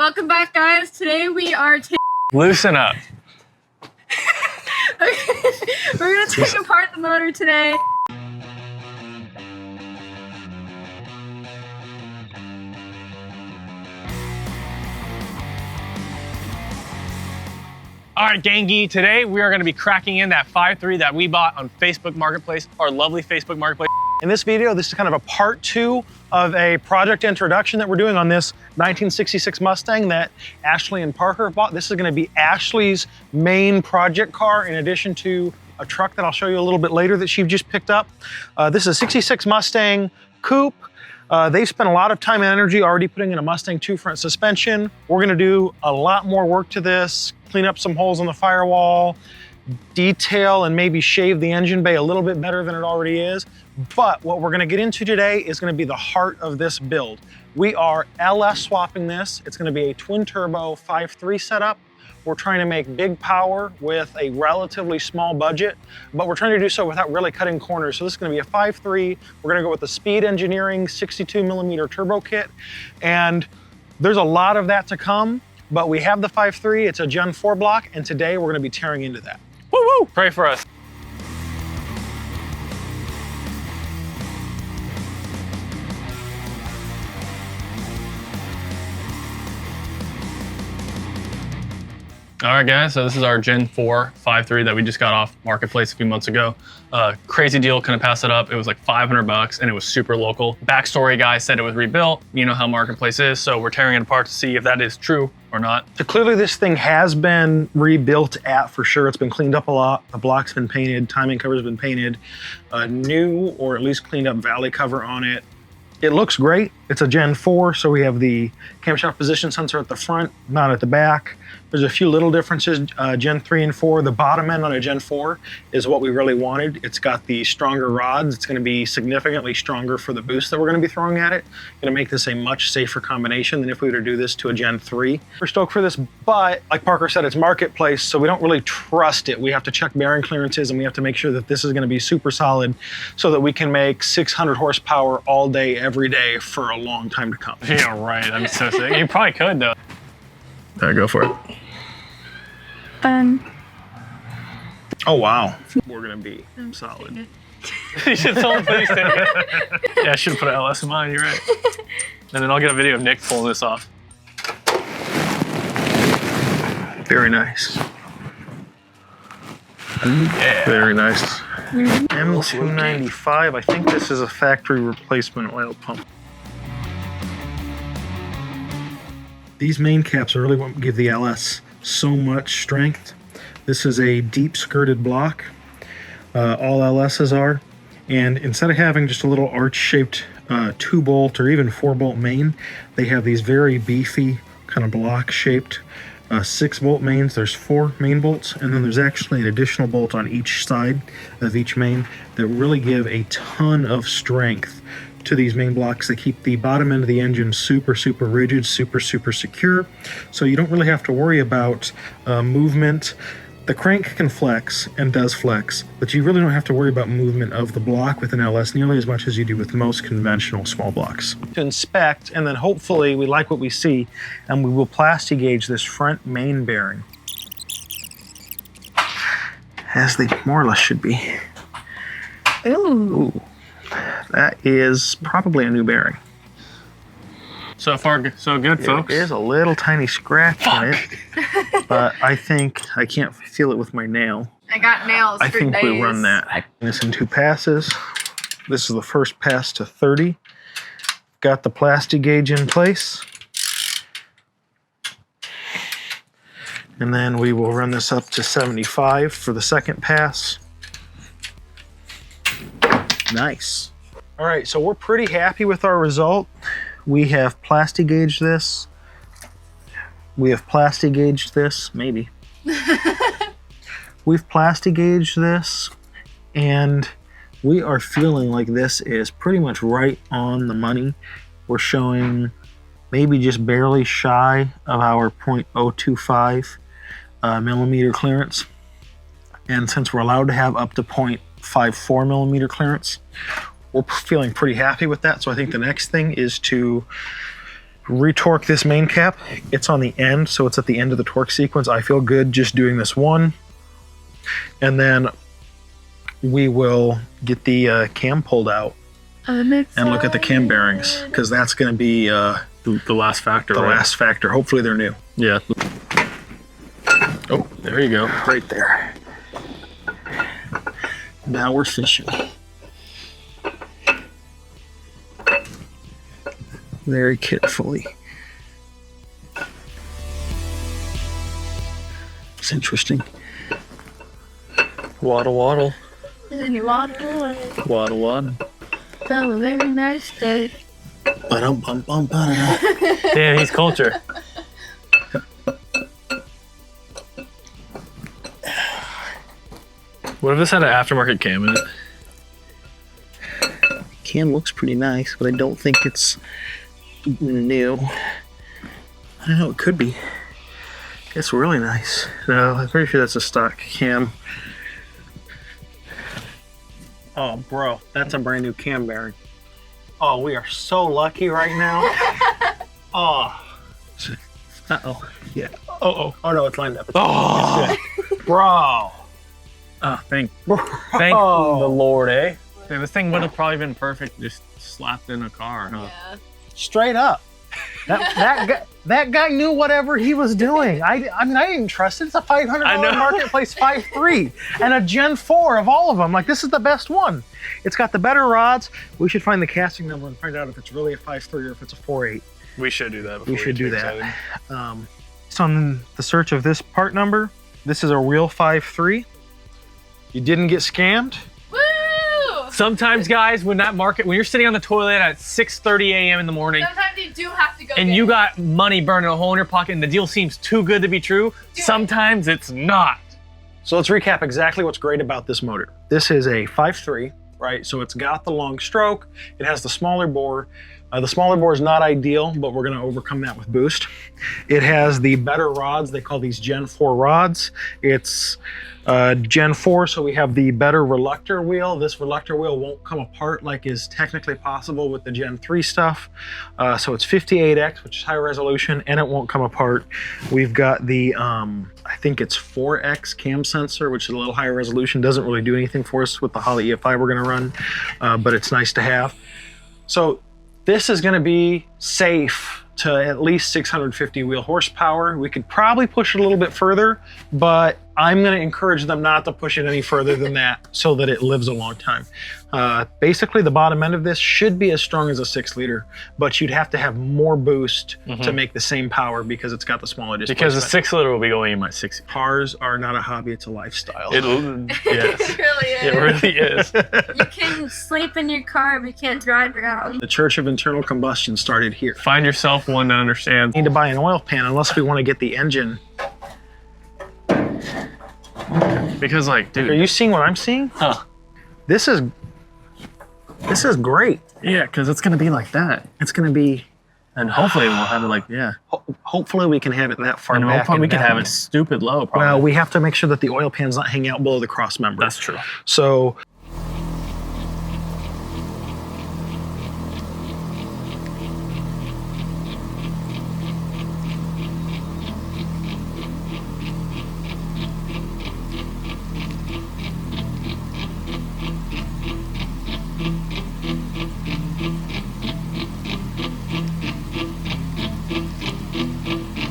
Welcome back, guys. Today we are Loosen up. we're gonna take apart the motor today. All right, gangy, today we are gonna be cracking in that 5.3 that we bought on Facebook Marketplace, our lovely Facebook Marketplace. In this video, this is kind of a part 2 of a project introduction that we're doing on this 1966 Mustang that Ashley and Parker bought. This is gonna be Ashley's main project car in addition to a truck that I'll show you a little bit later that she just picked up. This is a 66 Mustang Coupe. They spent a lot of time and energy already putting in a Mustang 2 front suspension. We're gonna do a lot more work to this, clean up some holes in the firewall, detail and maybe shave the engine bay a little bit better than it already is. But what we're gonna get into today is gonna be the heart of this build. We are LS swapping this. It's gonna be a twin turbo 5.3 setup. We're trying to make big power with a relatively small budget, but we're trying to do so without really cutting corners. So this is gonna be a 5.3. We're gonna go with the Speed Engineering 62mm turbo kit. And there's a lot of that to come, but we have the 5.3, it's a Gen 4 block, and today we're gonna be tearing into that. Woo woo! Pray for us. All right, guys, so this is our Gen 4 5.3 that we just got off Marketplace a few months ago. Crazy deal, couldn't pass it up. It was like $500 and it was super local. Backstory guy said it was rebuilt. You know how Marketplace is, so we're tearing it apart to see if that is true or not. So clearly this thing has been rebuilt at for sure. It's been cleaned up a lot. The block's been painted, timing cover's been painted, new or at least cleaned up valley cover on it. It looks great. It's a Gen 4, so we have the camshaft position sensor at the front, not at the back. There's a few little differences, Gen 3 and 4. The bottom end on a Gen 4 is what we really wanted. It's got the stronger rods. It's gonna be significantly stronger for the boost that we're gonna be throwing at it. Gonna make this a much safer combination than if we were to do this to a Gen 3. We're stoked for this, but like Parker said, it's Marketplace, so we don't really trust it. We have to check bearing clearances and we have to make sure that this is gonna be super solid so that we can make 600 horsepower all day, every day for a long time to come. Yeah, right, I'm so sick. You probably could though. All right, go for it. Fun. Oh, wow. We're gonna be solid. You should totally please take it. Yeah, I should have put an LS in mine, you're right. And then I'll get a video of Nick pulling this off. Very nice. Yeah. Very nice. M295, I think this is a factory replacement oil pump. These main caps are really what give the LS so much strength. This is a deep skirted block. All LSs are. And instead of having just a little arch-shaped 2-bolt or even 4-bolt main, they have these very beefy kind of block-shaped 6-bolt mains. There's 4 main bolts, and then there's actually an additional bolt on each side of each main that really give a ton of strength to these main blocks. They keep the bottom end of the engine super, super rigid, super, super secure. So you don't really have to worry about movement. The crank can flex and does flex, but you really don't have to worry about movement of the block with an LS nearly as much as you do with most conventional small blocks. To inspect, and then hopefully we like what we see, and we will plasti gauge this front main bearing, as they more or less should be. Ooh. That is probably a new bearing. So far, so good, folks. There is a little tiny scratch in it, but I think I can't feel it with my nail. I got nails I think we run that. This in 2 passes. This is the first pass to 30. Got the plasti gauge in place. And then we will run this up to 75 for the second pass. Nice. All right, so we're pretty happy with our result. We have plasti gauged this. We have plasti gauged this, maybe. We've plasti gauged this, and we are feeling like this is pretty much right on the money. We're showing maybe just barely shy of our 0.025 millimeter clearance. And since we're allowed to have up to 0.54 millimeter clearance, we're feeling pretty happy with that. So I think the next thing is to retorque this main cap. It's on the end, so it's at the end of the torque sequence. I feel good just doing this one. And then we will get the cam pulled out and look at the cam bearings, because that's going to be the last factor. The last factor. Hopefully they're new. Yeah. Oh, there you go. Right there. Now we're fishing. Very carefully. It's interesting. Waddle, waddle. Waddle. Waddle, waddle. Have a very nice day. Damn, he's culture. What if this had an aftermarket cam in it? Cam looks pretty nice, but I don't think it's new. I don't know, it could be. It's really nice. No, I'm pretty sure that's a stock cam. Oh, bro, that's a brand new cam bearing. Oh, we are so lucky right now. Oh. Uh-oh. Yeah. Uh-oh. Oh, no, it's lined up. Oh. It's good. Bro. Oh, thank the Lord, eh? Dude, this thing would have probably been perfect just slapped in a car, huh? Yeah. Straight up. That guy knew whatever he was doing. I mean, I didn't trust it. It's a $500 marketplace 5.3 and a Gen 4 of all of them. Like, this is the best one. It's got the better rods. We should find the casting number and find out if it's really a 5.3 or if it's a 4.8. We should do that. We should do that. So on the search of this part number, this is a real 5.3. You didn't get scammed. Woo! Sometimes, guys, when you're sitting on the toilet at 6:30 a.m. in the morning, sometimes you do have to go. And you got money burning a hole in your pocket, and the deal seems too good to be true. Sometimes it's not. So let's recap exactly what's great about this motor. This is a 5.3, right? So it's got the long stroke. It has the smaller bore. The smaller bore is not ideal, but we're going to overcome that with boost. It has the better rods. They call these Gen 4 rods. It's Gen 4, so we have the better reluctor wheel. This reluctor wheel won't come apart like is technically possible with the Gen 3 stuff. So it's 58X, which is high resolution, and it won't come apart. We've got the, I think it's 4X cam sensor, which is a little higher resolution. Doesn't really do anything for us with the Holley EFI we're going to run, but it's nice to have. So this is going to be safe to at least 650 wheel horsepower. We could probably push it a little bit further, but I'm going to encourage them not to push it any further than that so that it lives a long time. Basically, the bottom end of this should be as strong as a 6-liter, but you'd have to have more boost to make the same power because it's got the smaller displacement. Because the 6-liter will be going in my 60. Cars are not a hobby, it's a lifestyle. Yes. It really is. It really is. You can sleep in your car, but you can't drive around. The Church of Internal Combustion started here. Find yourself one that understands. Need to buy an oil pan unless we want to get the engine. Because, like, dude. Are you seeing what I'm seeing? Huh. This is great. Yeah, because it's going to be like that. It's going to be... And hopefully we'll have it like, yeah. Hopefully we can have it that far and back. Hopefully we can have it stupid low, probably. Well, we have to make sure that the oil pan's not hanging out below the cross member. That's true. So